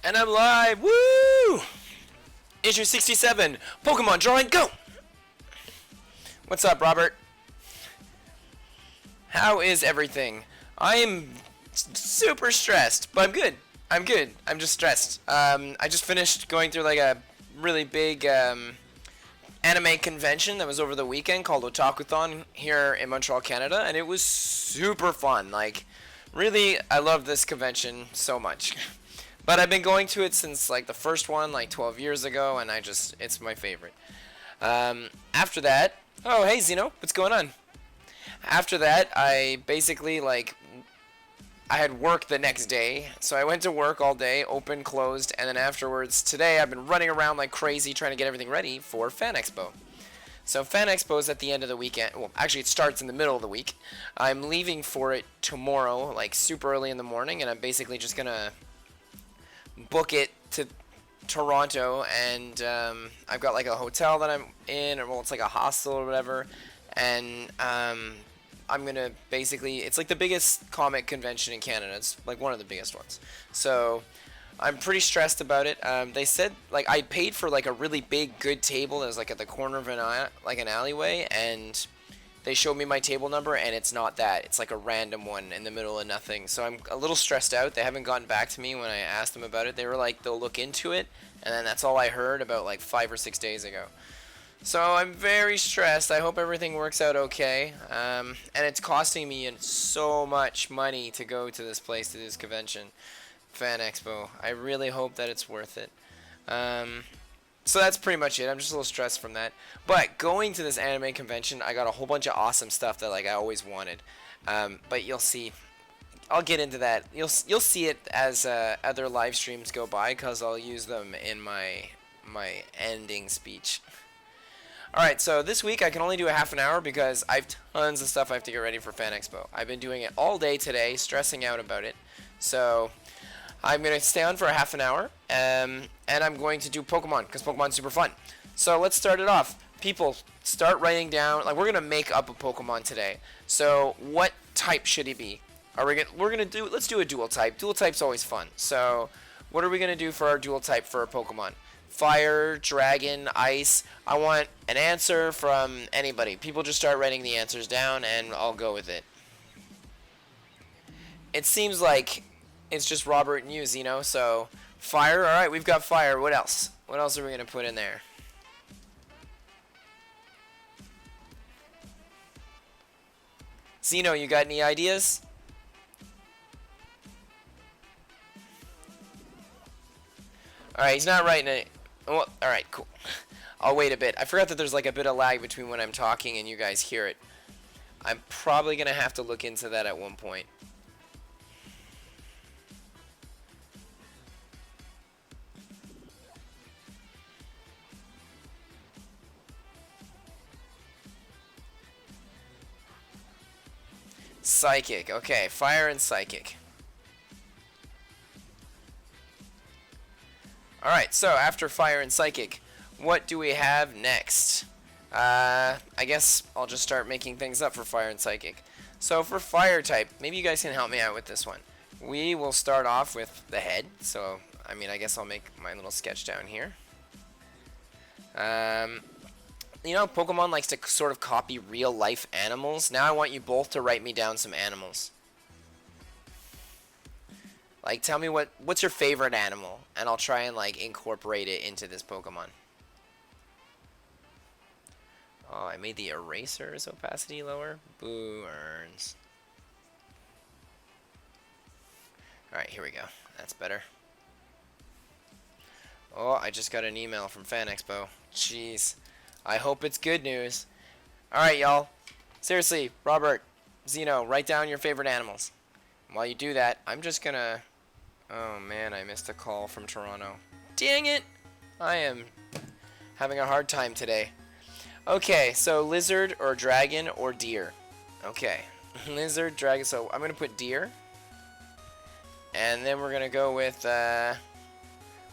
And I'm live! Woo! Issue 67, Pokemon drawing, go! What's up, Robert? How is everything? I am super stressed, but I'm good. I'm good. I'm just stressed. I just finished going through like a really big anime convention that was over the weekend called Otakuthon here in Montreal, Canada, and it was super fun. Like, really, I love this convention so much. But I've been going to it since like the first one, like 12 years ago, and it's my favorite. After that, oh hey Zeno, what's going on? After that, I basically I had work the next day, so I went to work all day, open, closed, and then afterwards, today I've been running around like crazy trying to get everything ready for Fan Expo. So Fan Expo is at the end of the weekend. Well, actually it starts in the middle of the week. I'm leaving for it tomorrow, like super early in the morning, and I'm basically just gonna book it to Toronto, and I've got like a hotel that I'm in, or well, it's like a hostel or whatever, and I'm gonna basically, it's like the biggest comic convention in Canada. It's like one of the biggest ones. So I'm pretty stressed about it. They said like I paid for like a really big good table that was like at the corner of an alleyway, and they showed me my table number, and it's not that. It's like a random one in the middle of nothing. So I'm a little stressed out. They haven't gotten back to me when I asked them about it. They were like, they'll look into it, and then that's all I heard about like 5 or 6 days ago. So I'm very stressed. I hope everything works out okay. And it's costing me so much money to go to this place, to this convention, Fan Expo. I really hope that it's worth it. So that's pretty much it. I'm just a little stressed from that. But going to this anime convention, I got a whole bunch of awesome stuff that like I always wanted. But you'll see. I'll get into that. You'll see it as other live streams go by, because I'll use them in my ending speech. Alright, so this week I can only do a half an hour because I have tons of stuff I have to get ready for Fan Expo. I've been doing it all day today, stressing out about it. So I'm going to stay on for a half an hour, and I'm going to do Pokemon, because Pokemon's super fun. So let's start it off. People, start writing down, like, we're going to make up a Pokemon today. So what type should he be? Let's do a dual type. Dual type's always fun. So what are we going to do for our dual type for our Pokemon? Fire, dragon, ice. I want an answer from anybody. People just start writing the answers down, and I'll go with it. It seems like it's just Robert and you, Zeno. So fire. All right, we've got fire. What else? What else are we gonna put in there? Zeno, you got any ideas? All right, he's not writing it. Well, all right, cool. I'll wait a bit. I forgot that there's like a bit of lag between when I'm talking and you guys hear it. I'm probably gonna have to look into that at one point. Psychic. Okay, fire and psychic. Alright, so after fire and psychic, what do we have next? I guess I'll just start making things up for fire and psychic. So for fire type, maybe you guys can help me out with this one. We will start off with the head. So, I mean, I guess I'll make my little sketch down here. You know, Pokemon likes to sort of copy real life animals. Now I want you both to write me down some animals. Like, tell me what's your favorite animal, and I'll try and like incorporate it into this Pokemon. Oh, I made the eraser's opacity lower. Boo earns. Alright, here we go. That's better. Oh, I just got an email from Fan Expo. Jeez. I hope it's good news. Alright, y'all. Seriously, Robert, Zeno, write down your favorite animals. While you do that, I'm just gonna... Oh man, I missed a call from Toronto. Dang it! I am having a hard time today. Okay, so lizard or dragon or deer. Okay, lizard, dragon, so I'm gonna put deer. And then we're gonna go with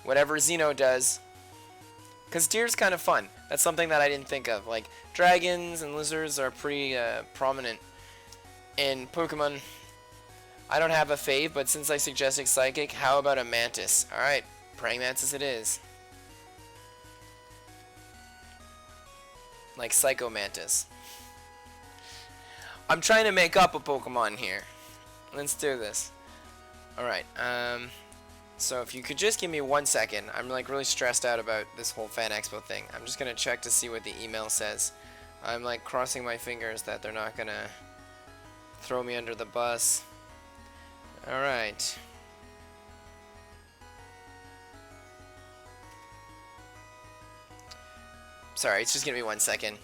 whatever Zeno does. Because deer's kind of fun. That's something that I didn't think of. Like, dragons and lizards are pretty prominent in Pokemon. I don't have a fave, but since I suggested psychic, how about a mantis? Alright, Praying mantis it is. Like Psycho Mantis. I'm trying to make up a Pokemon here. Let's do this. Alright, so if you could just give me 1 second. I'm like really stressed out about this whole Fan Expo thing. I'm just gonna check to see what the email says. I'm like crossing my fingers that they're not gonna throw me under the bus. Alright. Sorry, it's just gonna be 1 second.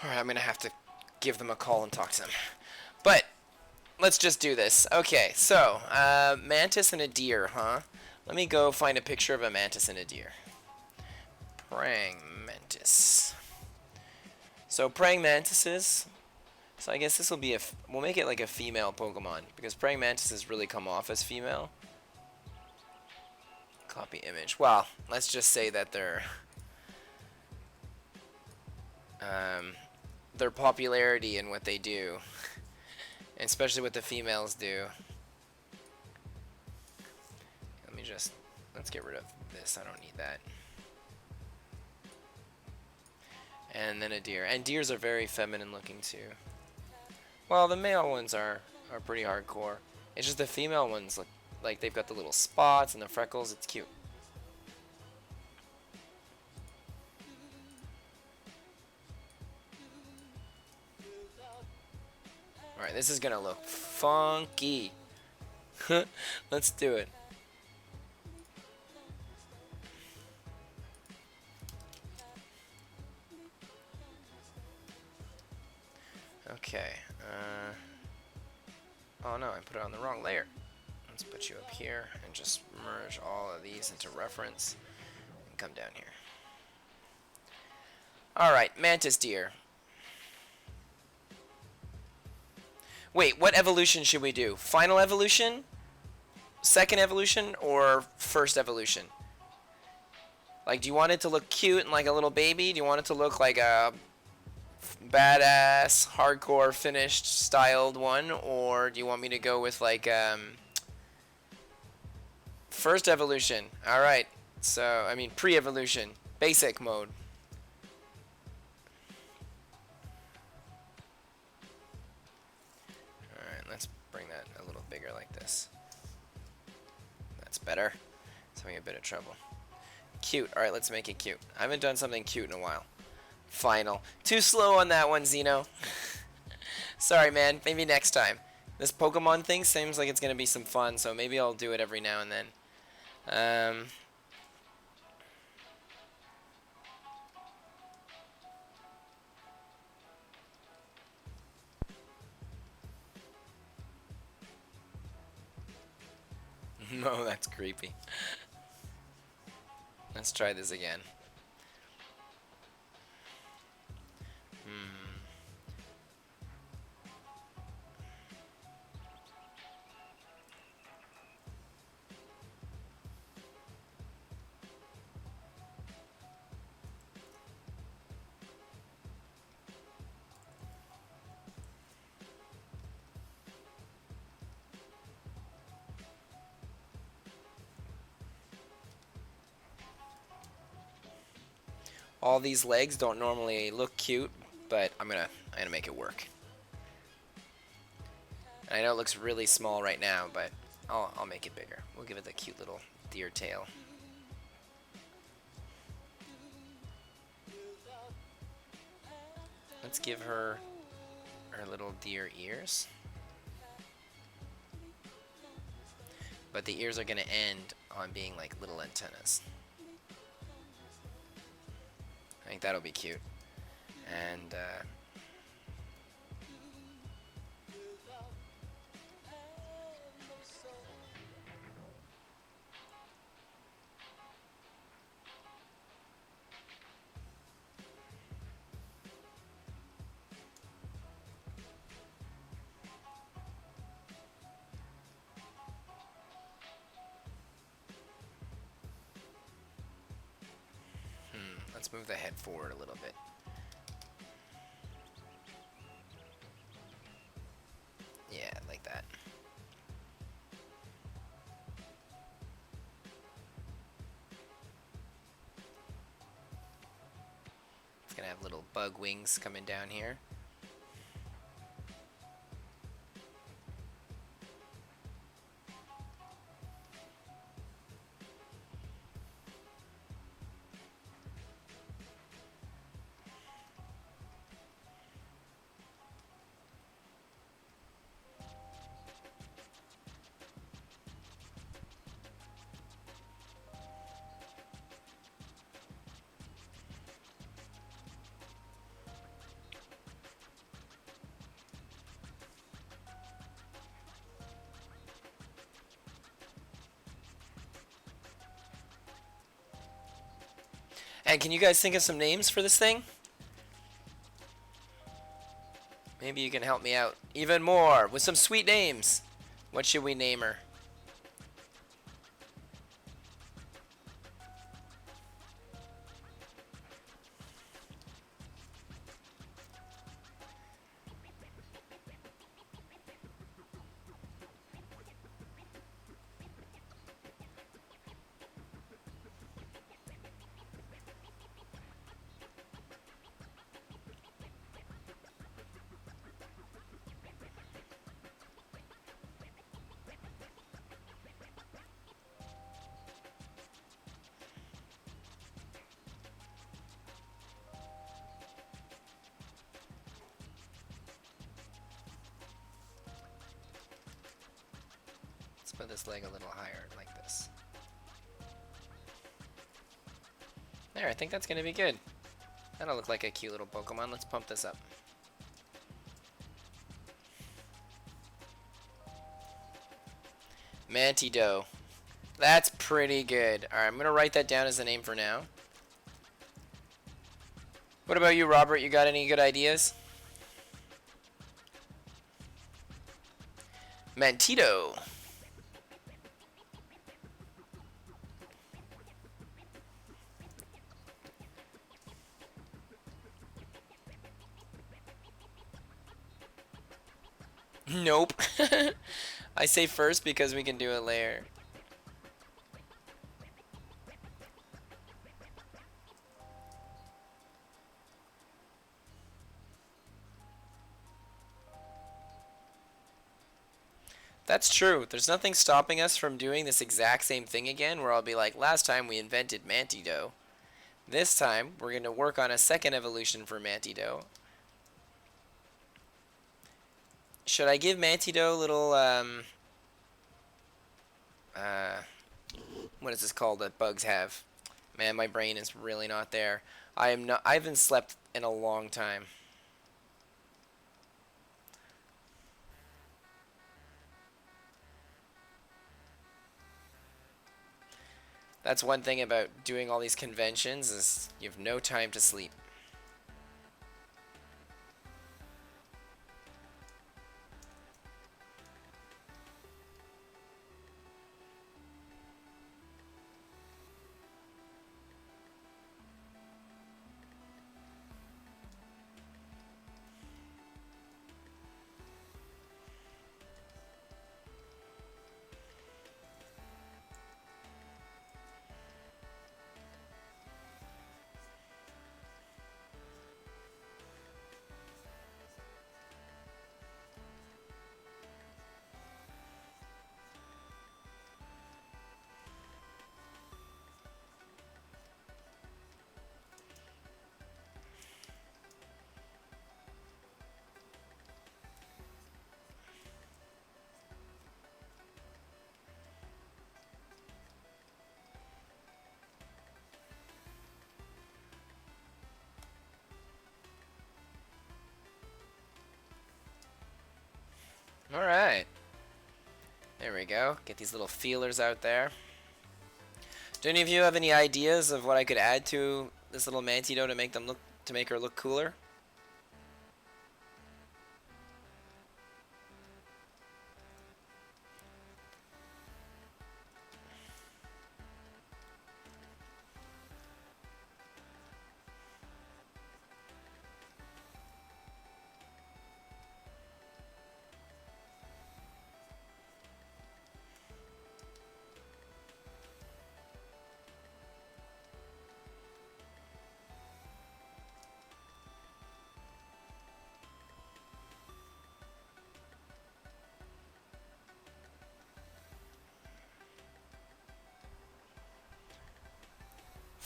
Alright, I'm gonna have to give them a call and talk to them. But let's just do this. Okay, so, mantis and a deer, huh? Let me go find a picture of a mantis and a deer. Praying mantis. So, praying mantises. So, I guess this will be we'll make it like a female Pokemon, because praying mantises really come off as female. Copy image. Well, let's just say that their popularity and what they do, especially what the females do. Let's get rid of this. I don't need that. And then a deer. And deers are very feminine looking too. Well, the male ones are pretty hardcore. It's just the female ones look like they've got the little spots and the freckles. It's cute. Alright, this is gonna look funky. Let's do it. Okay. Oh no, I put it on the wrong layer. Let's put you up here and just merge all of these into reference and come down here. Alright, mantis deer. Wait, what evolution should we do? Final evolution? Second evolution? Or first evolution? Like, do you want it to look cute and like a little baby? Do you want it to look like a badass, hardcore, finished, styled one? Or do you want me to go with like, first evolution? Alright, so, I mean pre-evolution. Basic mode. Let's bring that a little bigger like this. That's better. It's having a bit of trouble. Cute. Alright, let's make it cute. I haven't done something cute in a while. Final. Too slow on that one, Zeno. Sorry, man. Maybe next time. This Pokemon thing seems like it's going to be some fun, so maybe I'll do it every now and then. No, that's creepy. Let's try this again. All these legs don't normally look cute, but I'm gonna make it work. I know it looks really small right now, but I'll make it bigger. We'll give it the cute little deer tail. Let's give her little deer ears. But the ears are gonna end on being like little antennas. I think that'll be cute. And move the head forward a little bit. Yeah, like that. It's gonna have little bug wings coming down here. And can you guys think of some names for this thing? Maybe you can help me out even more with some sweet names. What should we name her? Let's put this leg a little higher, like this. There, I think that's gonna be good. That'll look like a cute little Pokemon. Let's pump this up. Mantido. That's pretty good. Alright, I'm gonna write that down as a name for now. What about you, Robert? You got any good ideas? Mantito. Nope. I say first because we can do it later. That's true. There's nothing stopping us from doing this exact same thing again, where I'll be like, last time we invented Mantido. This time, we're going to work on a second evolution for Mantido. Should I give Mantido a little, what is this called that bugs have? Man, my brain is really not there. I haven't slept in a long time. That's one thing about doing all these conventions is you have no time to sleep. Alright. There we go. Get these little feelers out there. Do any of you have any ideas of what I could add to this little Mantido to make her look cooler?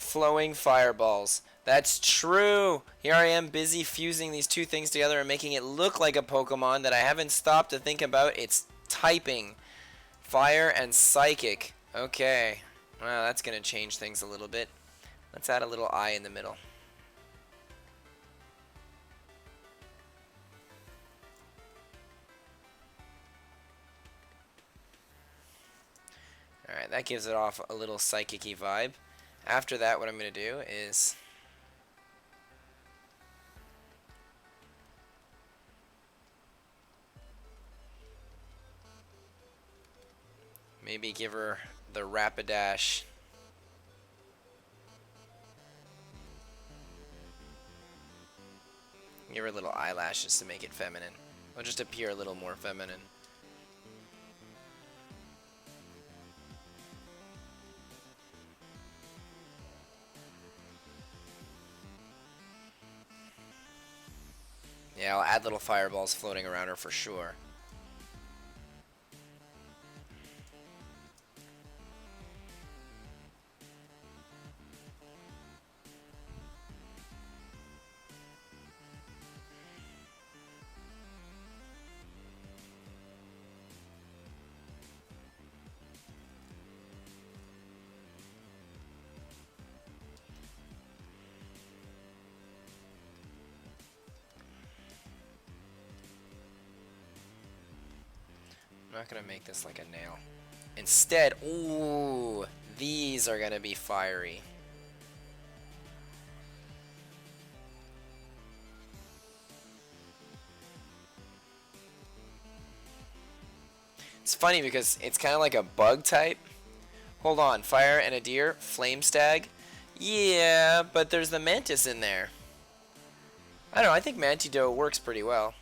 flowing fireballs. That's true. Here I am busy fusing these two things together and making it look like a Pokemon that I haven't stopped to think about its typing. Fire and Psychic. Okay. Well, that's going to change things a little bit. Let's add a little eye in the middle. Alright, that gives it off a little psychic-y vibe. After that, what I'm going to do is maybe give her the Rapidash. Give her little eyelashes to make it feminine. It'll just appear a little more feminine. Yeah, I'll add little fireballs floating around her for sure. I'm not gonna make this like a nail. Instead, ooh, these are gonna be fiery. It's funny because it's kind of like a bug type. Hold on, fire and a deer, flame stag. Yeah, but there's the mantis in there. I don't know, I think Mantidote works pretty well.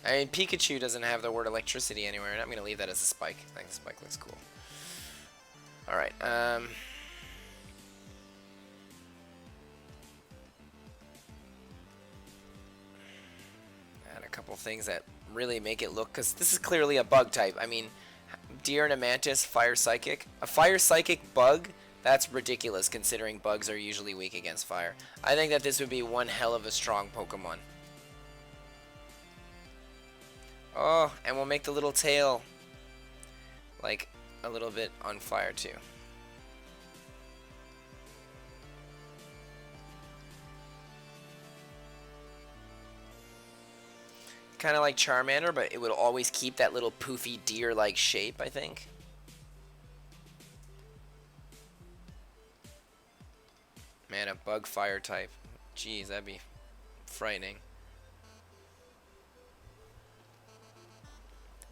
I mean, Pikachu doesn't have the word electricity anywhere, and I'm going to leave that as a spike. I think the spike looks cool. Alright, add a couple things that really make it look, because this is clearly a bug type. I mean, deer and a mantis, fire psychic. A fire psychic bug, that's ridiculous considering bugs are usually weak against fire. I think that this would be one hell of a strong Pokemon. Oh, and we'll make the little tail like a little bit on fire too. Kind of like Charmander, but it would always keep that little poofy deer-like shape, I think. Man, a bug fire type. Jeez, that'd be frightening.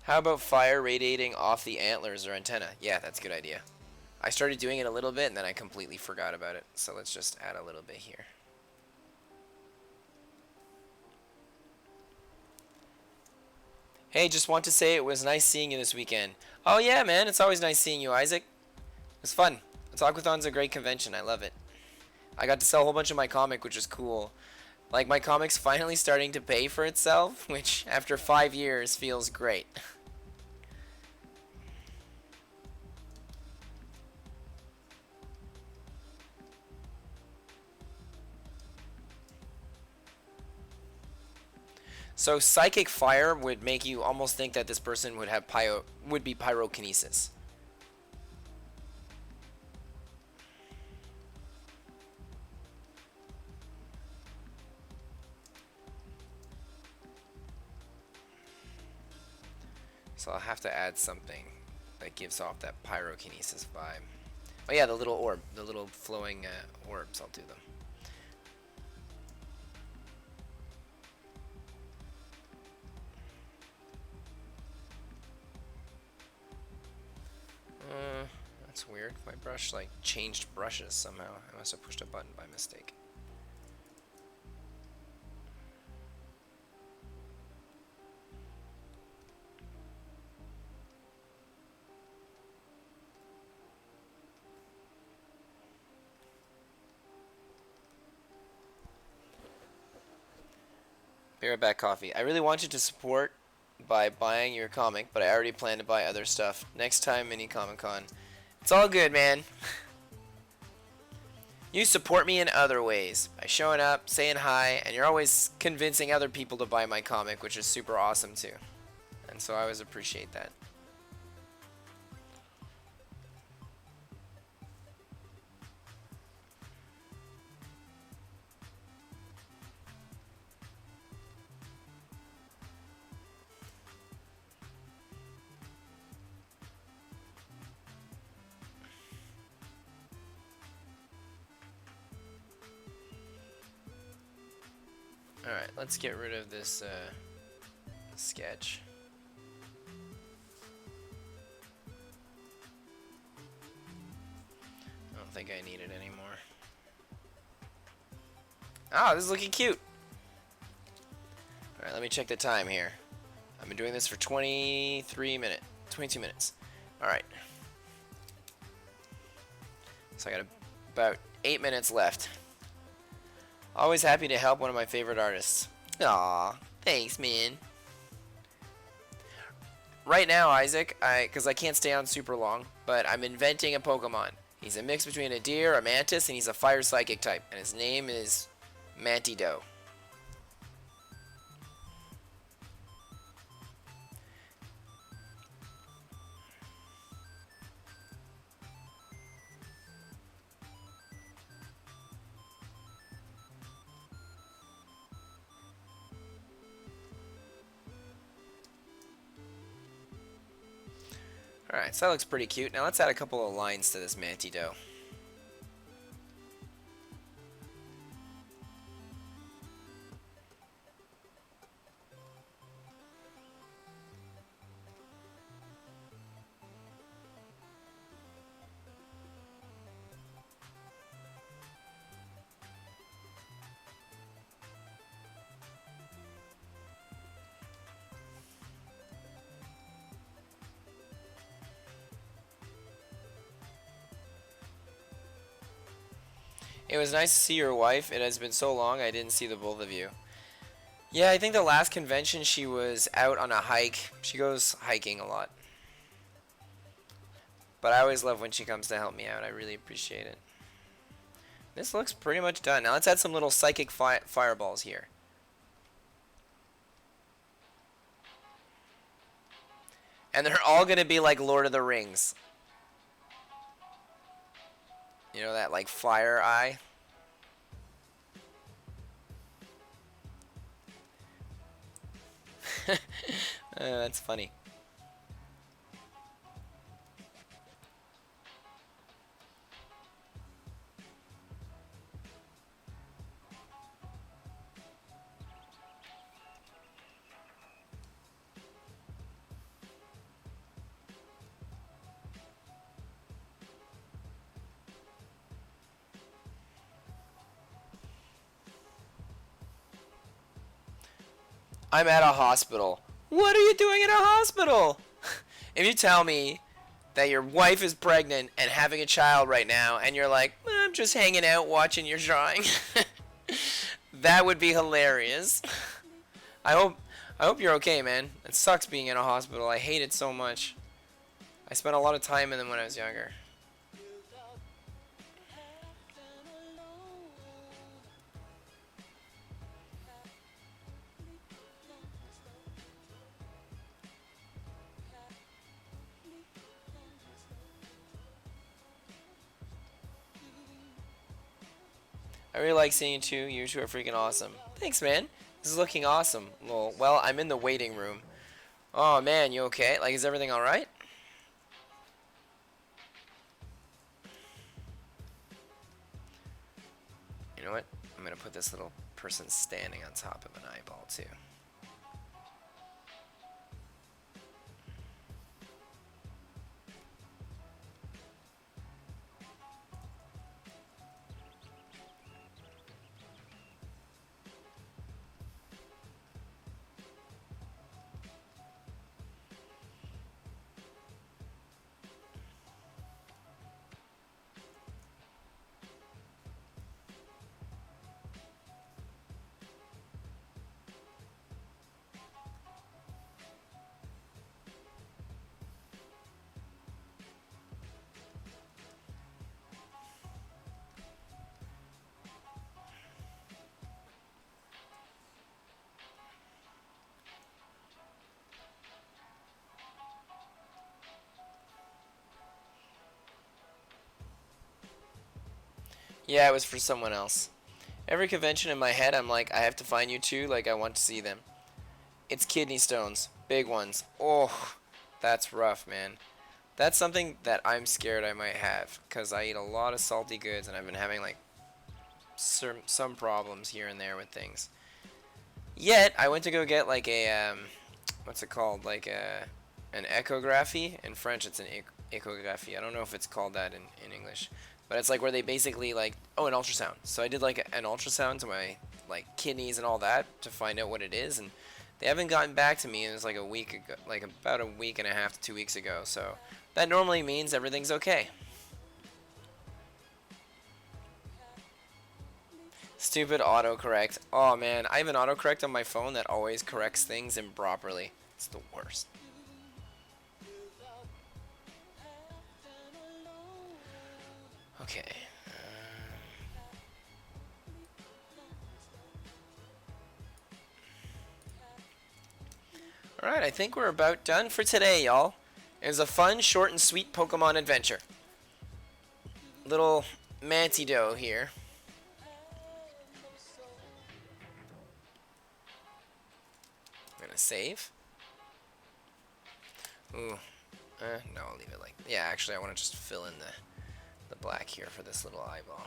How about fire radiating off the antlers or antenna? Yeah, that's a good idea. I started doing it a little bit and then I completely forgot about it. So let's just add a little bit here. Hey, just want to say it was nice seeing you this weekend. Oh yeah, man, it's always nice seeing you, Isaac. It was fun. Talkathon's a great convention. I love it. I got to sell a whole bunch of my comic, which is cool. Like, my comic's finally starting to pay for itself, which, after 5 years, feels great. So psychic fire would make you almost think that this person would have would be pyrokinesis. So I'll have to add something that gives off that pyrokinesis vibe. Oh yeah, the little orb, the little flowing orbs, I'll do them. That's weird. My brush like changed brushes somehow. I must have pushed a button by mistake. Be right back, coffee. I really want you to support by buying your comic, but I already plan to buy other stuff. Next time, Mini Comic Con. It's all good, man. You support me in other ways by showing up, saying hi, and you're always convincing other people to buy my comic, which is super awesome too. And so I always appreciate that. Alright, let's get rid of this sketch. I don't think I need it anymore. Ah, this is looking cute. Alright, let me check the time here. I've been doing this for 22 minutes. Alright. So I got about 8 minutes left. Always happy to help one of my favorite artists. Aw, thanks, man. Right now, Isaac, because I can't stay on super long, but I'm inventing a Pokemon. He's a mix between a deer, a mantis, and he's a fire psychic type. And his name is Mantido. Alright, so that looks pretty cute. Now let's add a couple of lines to this Mantido. It was nice to see your wife. It has been so long I didn't see the both of you. Yeah, I think the last convention she was out on a hike. She goes hiking a lot. But I always love when she comes to help me out. I really appreciate it. This looks pretty much done. Now let's add some little psychic fireballs here. And they're all going to be like Lord of the Rings. You know that like fire eye? That's funny. I'm at a hospital. What are you doing in a hospital? If you tell me that your wife is pregnant and having a child right now and you're like, I'm just hanging out watching your drawing. That would be hilarious. I hope you're okay, man. It sucks being in a hospital. I hate it so much. I spent a lot of time in them when I was younger. I really like seeing you two. You two are freaking awesome. Thanks, man. This is looking awesome. Well, I'm in the waiting room. Oh, man, you okay? Like, is everything alright? You know what? I'm going to put this little person standing on top of an eyeball, too. Yeah, it was for someone else. Every convention in my head, I'm like, I have to find you two. Like, I want to see them. It's kidney stones. Big ones. Oh, that's rough, man. That's something that I'm scared I might have. Because I eat a lot of salty goods, and I've been having, like, some problems here and there with things. Yet, I went to go get, like, a, what's it called? Like, an echography. In French, it's an echography. I don't know if it's called that in English. But it's like where they basically like, oh, an ultrasound. So I did like an ultrasound to my like kidneys and all that to find out what it is, and they haven't gotten back to me. It was like a week ago, like about a week and a half to 2 weeks ago. So that normally means everything's okay. Stupid autocorrect. Oh man, I have an autocorrect on my phone that always corrects things improperly. It's the worst. Okay. Alright, I think we're about done for today, y'all. It was a fun, short, and sweet Pokemon adventure. Little Mantido here. I'm gonna save. Ooh. No, I'll leave it like... Yeah, actually, I want to just fill in the black here for this little eyeball.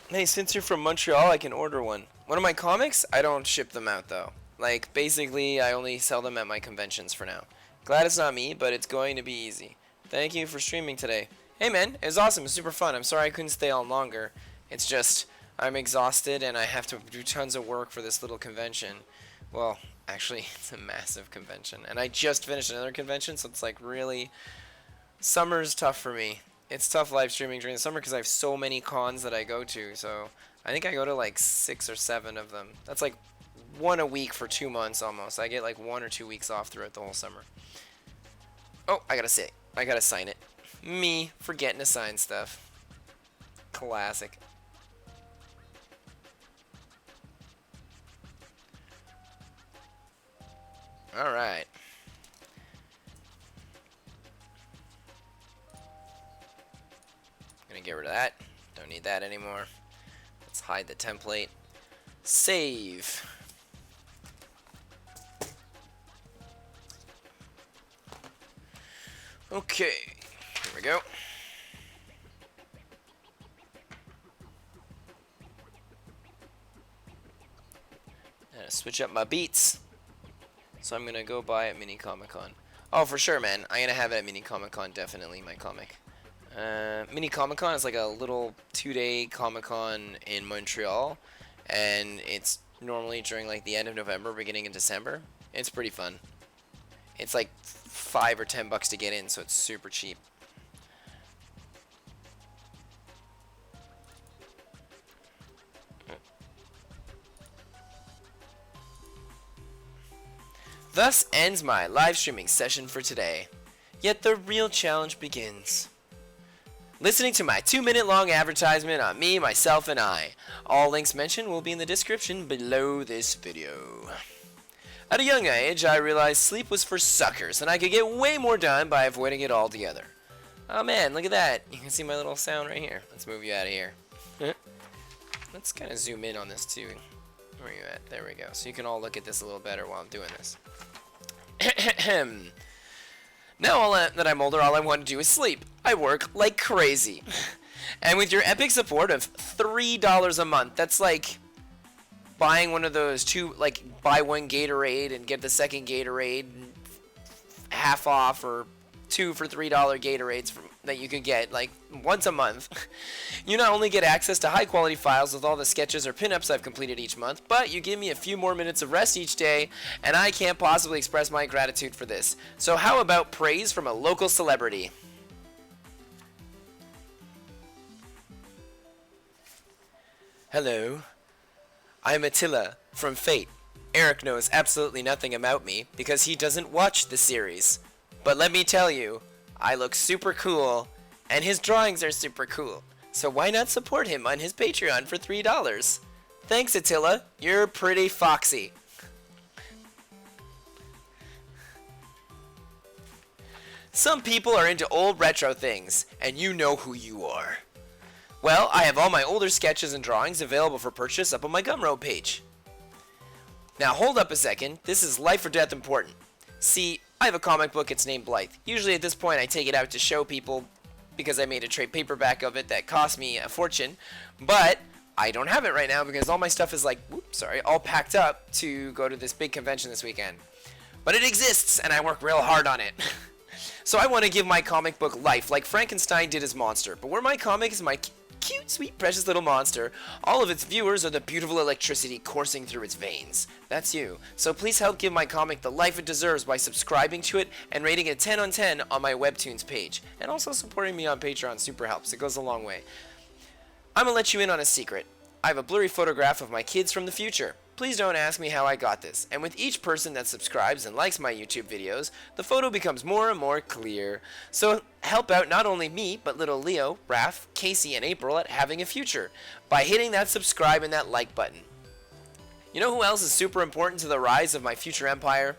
Hey, since you're from Montreal, I can order one. One of my comics, I don't ship them out, though. Like, basically, I only sell them at my conventions for now. Glad it's not me, but it's going to be easy. Thank you for streaming today. Hey, man, it was awesome. It was super fun. I'm sorry I couldn't stay on longer. It's just, I'm exhausted, and I have to do tons of work for this little convention. Well, actually, it's a massive convention. And I just finished another convention, so it's like really... Summer's tough for me. It's tough live streaming during the summer because I have so many cons that I go to. So I think I go to like 6 or 7 of them. That's like one a week for 2 months almost. I get like 1 or 2 weeks off throughout the whole summer. Oh, I gotta sign it. Me forgetting to sign stuff. Classic. All right. Gonna get rid of that. Don't need that anymore. Let's hide the template. Save. Okay, here we go. Gotta switch up my beats. So I'm gonna go buy at Mini Comic Con. Oh, for sure, man. I'm gonna have it at Mini Comic Con, definitely, my comic. Mini Comic Con is like a little 2-day Comic Con in Montreal, and it's normally during like the end of November, beginning of December. It's pretty fun. It's like $5 or $10 to get in, so it's super cheap. Thus ends my live streaming session for today. Yet the real challenge begins. Listening to my 2-minute long advertisement on me, myself, and I. All links mentioned will be in the description below this video. At a young age, I realized sleep was for suckers, and I could get way more done by avoiding it altogether. Oh man, look at that. You can see my little sound right here. Let's move you out of here. Let's kind of zoom in on this too. Where are you at? There we go. So you can all look at this a little better while I'm doing this. Now that I'm older, all I want to do is sleep. I work like crazy. And with your epic support of $3 a month, that's like buying one of those buy one Gatorade and get the second Gatorade half off, or 2 for $3 Gatorades that you could get like once a month. You not only get access to high quality files with all the sketches or pinups I've completed each month, but you give me a few more minutes of rest each day, and I can't possibly express my gratitude for this. So how about praise from a local celebrity? Hello, I'm Attila from Fate. Eric knows absolutely nothing about me because he doesn't watch the series. But let me tell you, I look super cool, and his drawings are super cool. So why not support him on his Patreon for $3? Thanks, Attila. You're pretty foxy. Some people are into old retro things, and you know who you are. Well, I have all my older sketches and drawings available for purchase up on my Gumroad page. Now hold up a second, this is life or death important. See, I have a comic book, it's named Blythe. Usually at this point I take it out to show people because I made a trade paperback of it that cost me a fortune, but I don't have it right now because all my stuff is all packed up to go to this big convention this weekend. But it exists and I work real hard on it. So I want to give my comic book life like Frankenstein did his monster, but where my comic is my cute, sweet, precious little monster, all of its viewers are the beautiful electricity coursing through its veins. That's you. So please help give my comic the life it deserves by subscribing to it and rating it 10 on 10 on my Webtoons page. And also supporting me on Patreon super helps. It goes a long way. I'm gonna let you in on a secret. I have a blurry photograph of my kids from the future. Please don't ask me how I got this, and with each person that subscribes and likes my YouTube videos, the photo becomes more and more clear. So help out not only me, but little Leo, Raph, Casey, and April at having a future by hitting that subscribe and that like button. You know who else is super important to the rise of my future empire?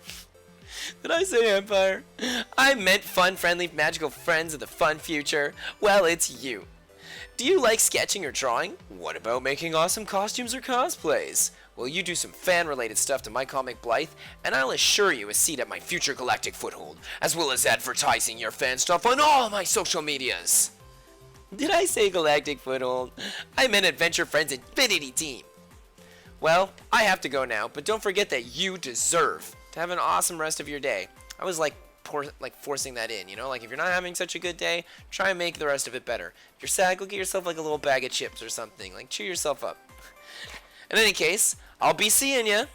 Did I say empire? I meant fun, friendly, magical friends of the fun future. Well, it's you. Do you like sketching or drawing? What about making awesome costumes or cosplays? Well, you do some fan-related stuff to my comic Blythe, and I'll assure you a seat at my future galactic foothold, as well as advertising your fan stuff on all my social medias. Did I say galactic foothold? I meant Adventure Friends Infinity Team. Well, I have to go now, but don't forget that you deserve to have an awesome rest of your day. I was forcing that in, you know? Like, if you're not having such a good day, try and make the rest of it better. If you're sad, go get yourself like a little bag of chips or something. Like, cheer yourself up. In any case, I'll be seeing ya.